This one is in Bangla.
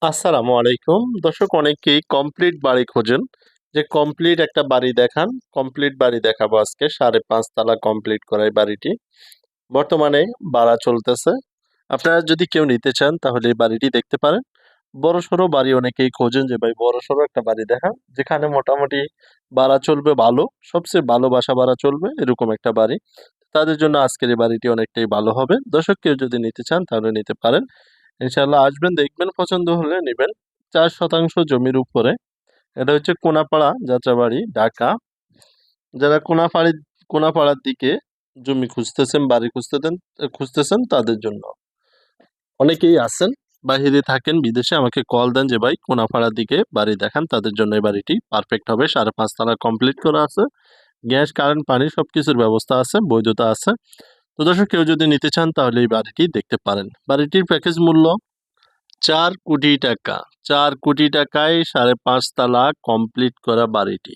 আসসালামু আলাইকুম। দর্শক অনেকেই কমপ্লিট বাড়ি খোঁজেন। যে কমপ্লিট একটা বাড়ি দেখান। কমপ্লিট বাড়ি দেখাবো আজকে। ৫.৫ তালা কমপ্লিট করা এই বাড়িটি। বর্তমানে ভাড়া চলতেছে। আপনারা যদি কেউ নিতে চান তাহলে এই বাড়িটি দেখতে পারেন। বড়সড় বাড়ি অনেকেই খোঁজেন যে ভাই বড়সড় একটা বাড়ি দেখান। যেখানে মোটামুটি ভাড়া চলবে ভালো, সবচেয়ে ভালো বাসা ভাড়া চলবে এরকম একটা বাড়ি। তাদের জন্য আজকের এই বাড়িটি অনেকটাই ভালো হবে। দর্শক কেউ যদি নিতে চান তাহলে নিতে পারেন। ইনশাআল্লাহ আসবেন, দেখবেন, পছন্দ হলে নিবেন। ৪ শতাংশ জমির উপরে। এটা হচ্ছে কোনাপাড়া, যাত্রাবাড়ি, ঢাকা। যারা কোনাপাড়ার দিকে জমি খুঁজতেছেন, বাড়ি খুঁজতেছেন তাদের জন্য। অনেকেই আছেন, বাহিরে থাকেন, বিদেশে আমাকে কল দেন যে ভাই কোনাপাড়ার দিকে বাড়ি দেখান, তাদের জন্য এই বাড়িটি পারফেক্ট হবে। ৫.৫ তালা কমপ্লিট করা আছে। গ্যাস, কারেন্ট, পানি সবকিছুর ব্যবস্থা আছে, বৈধতা আছে। তো দর্শক কেউ যদি নিতে চান তাহলে এই বাড়িটি দেখতে পারেন। বাড়িটির প্যাকেজ মূল্য ৪ কোটি টাকা। ৪ কোটি টাকায় ৫.৫ তালা কমপ্লিট করা বাড়িটি।